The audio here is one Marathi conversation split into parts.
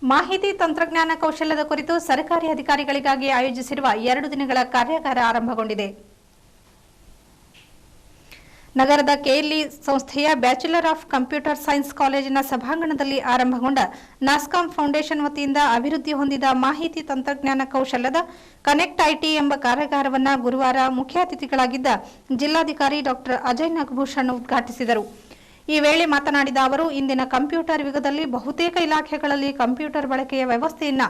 ಮಾಹಿತಿ ತಂತ್ರಜ್ಞಾನ ಕೌಶಲ್ಯದ ಕುರಿತು ಸರ್ಕಾರಿ ಅಧಿಕಾರಿಗಳಿಗಾಗಿ ಆಯೋಜಿಸಿರುವ 2 ದಿನಗಳ ಕಾರ್ಯಾಗಾರ ಆರಂಭಗೊಂಡಿದೆ. ನಗರದ ಕೆಎಲ್ಇ ಸಂಸ್ಥೆಯ ಬ್ಯಾಚುಲರ್ ಆಫ್ ಕಂಪ್ಯೂಟರ್ ಸೈನ್ಸ್ ಕಾಲೇಜಿನ ಸಭಾಂಗಣದಲ್ಲಿ ಆರಂಭಗೊಂಡ ನಾಸ್ಕಾಂ ಫೌಂಡೇಶನ್ ವತಿಯಿಂದ ಅಭಿವೃದ್ಧಿ ಹೊಂದಿದ ಮಾಹಿತಿ ತಂತ್ರಜ್ಞಾನ ಕೌಶಲ್ಯದ ಕನೆಕ್ಟ್ ಐಟಿ ಎಂಬ ಕಾರ್ಯಾಗಾರವನ್ನು ಗುರುವಾರ ಮುಖ್ಯ ಅತಿಥಿಗಳಾಗಿದ್ದ ಜಿಲ್ಲಾಧಿಕಾರಿ ಡಾಕ್ಟರ್ ಅಜಯ್ ನಾಗಭೂಷಣ್ ಉದ್ಘಾಟಿಸಿದರು. ಈ ವೇಳೆ ಮಾತನಾಡಿದ ಅವರು, ಇಂದಿನ ಕಂಪ್ಯೂಟರ್ ಯುಗದಲ್ಲಿ ಬಹುತೇಕ ಇಲಾಖೆಗಳಲ್ಲಿ ಕಂಪ್ಯೂಟರ್ ಬಳಕೆಯ ವ್ಯವಸ್ಥೆಯನ್ನು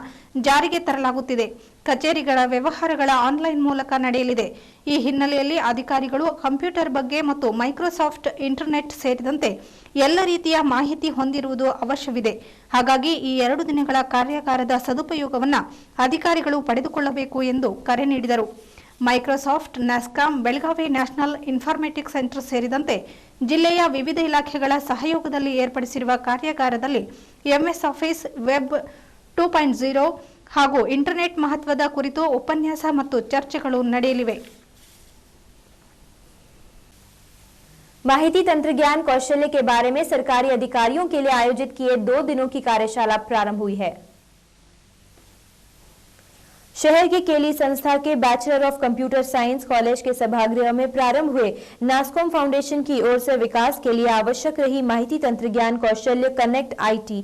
ಜಾರಿಗೆ ತರಲಾಗುತ್ತಿದೆ. ಕಚೇರಿಗಳ ವ್ಯವಹಾರಗಳ ಆನ್ಲೈನ್ ಮೂಲಕ ನಡೆಯಲಿದೆ. ಈ ಹಿನ್ನೆಲೆಯಲ್ಲಿ ಅಧಿಕಾರಿಗಳು ಕಂಪ್ಯೂಟರ್ ಬಗ್ಗೆ ಮತ್ತು ಮೈಕ್ರೋಸಾಫ್ಟ್ ಇಂಟರ್ನೆಟ್ ಸೇರಿದಂತೆ ಎಲ್ಲ ರೀತಿಯ ಮಾಹಿತಿ ಹೊಂದಿರುವುದು ಅವಶ್ಯವಿದೆ. ಹಾಗಾಗಿ ಈ 2 ದಿನಗಳ ಕಾರ್ಯಾಗಾರದ ಸದುಪಯೋಗವನ್ನು ಅಧಿಕಾರಿಗಳು ಪಡೆದುಕೊಳ್ಳಬೇಕು ಎಂದು ಕರೆ ನೀಡಿದರು. Microsoft, NASSCOM, Belagavi national informatics centre ಸೇರಿದಂತೆ ಜಿಲ್ಲೆಯ ವಿವಿಧ ಇಲಾಖೆಗಳ ಸಹಯೋಗದಲ್ಲಿ ಏರ್ಪಡಿಸಿರುವ ಕಾರ್ಯಾಗಾರದಲ್ಲಿ ಎಂಎಸ್ ಆಫೀಸ್, ವೆಬ್ 2.0 ಹಾಗೂ ಇಂಟರ್ನೆಟ್ ಮಹತ್ವದ ಕುರಿತು ಉಪನ್ಯಾಸ ಮತ್ತು ಚರ್ಚೆಗಳು ನಡೆಯಲಿವೆ. माहिती तंत्रज्ञान कौशल्य के बारे में सरकारी अधिकारियों के लिए आयोजित किए 2 दिनों की कार्यशाला प्रारंभ हुई है. शहर के केली संस्था के bachelor of computer science college के सभागृह में प्रारंभ हुए नास्कॉम फाउंडेशन की ओर से विकास के लिए आवश्यक रही माहिती तंत्रज्ञान कौशल्य कनेक्ट आईटी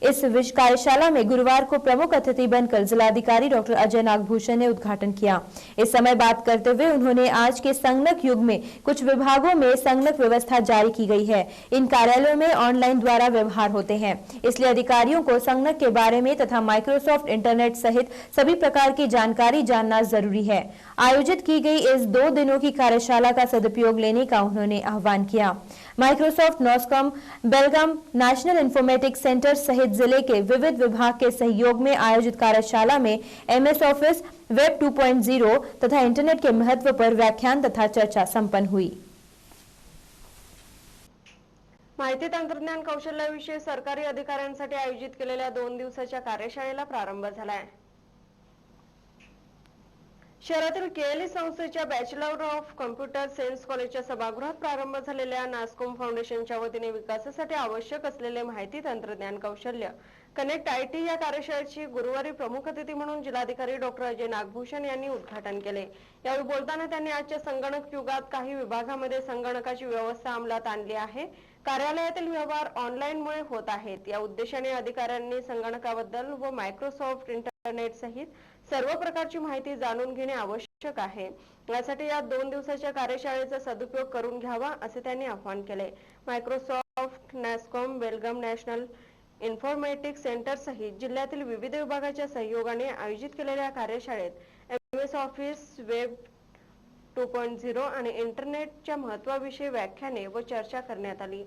इस कार्यशाला में गुरुवार को प्रमुख अतिथि बनकर जिलाधिकारी डॉक्टर अजय नागभूषण ने उद्घाटन किया. इस समय बात करते हुए उन्होंने आज के संगणक युग में कुछ विभागों में संगणक व्यवस्था जारी की गई है. इन कार्यालयों में ऑनलाइन द्वारा व्यवहार होते हैं, इसलिए अधिकारियों को संगणक के बारे में तथा माइक्रोसॉफ्ट इंटरनेट सहित सभी प्रकार की जानकारी जानना जरूरी है. आयोजित की गई इस 2 दिनों की कार्यशाला का सदुपयोग लेने का उन्होंने आह्वान किया. माइक्रोसॉफ्ट, नास्कॉम, बेलगाम नेशनल इन्फॉर्मेटिक्स सेंटर सहित जिले के विविध विभाग के सहयोग में आयोजित कार्यशाला में एमएस ऑफिस, वेब 2.0 तथा इंटरनेट के महत्व पर व्याख्यान तथा चर्चा संपन्न हुई. माहिती तंत्रज्ञान कौशल्याविषयी सरकारी अधिकाऱ्यांसाठी आयोजित केलेल्या 2 दिवसाच्या कार्यशाळेला प्रारंभ झालाय. शहरातील केएलई संस्थेच्या बॅचलर ऑफ कम्प्युटर सायन्स कॉलेजच्या सभागृहात प्रारंभ झालेल्या नास्कॉम फाउंडेशनच्या वतीने विकासासाठी आवश्यक असलेले माहिती तंत्रज्ञान कौशल्य कनेक्ट आयटी या कार्यशाळेची गुरुवारी प्रमुख अतिथी म्हणून जिल्हाधिकारी डॉक्टर अजय नागभूषण यांनी उद्घाटन केले. यावेळी बोलताना त्यांनी आजच्या संगणक युगात काही विभागांमध्ये संगणकाची व्यवस्था अंमलात आणली आहे. कार्यालयातील व्यवहार ऑनलाईनमुळे होत आहेत. या उद्देशाने अधिकाऱ्यांनी संगणकाबद्दल व मायक्रोसॉफ्ट इंटरनेट सहित सर्व प्रकारची माहिती जाणून घेणे आवश्यक आहे. यासाठी या 2 दिवसाच्या कार्यशाळेचा सदुपयोग करून घ्यावा असे त्यांनी आवाहन केले. मायक्रोसॉफ्ट, नास्कॉम, बेलगाम नॅशनल इन्फॉर्मेटिक्स सेंटर सहित जिल्ह्यातील विविध विभागाच्या सहयोगाने आयोजित केलेल्या कार्यशाळेत एमएस ऑफिस, वेब 2.0 आणि इंटरनेटच्या महत्त्वाविषयी व्याख्याने व चर्चा करण्यात आली.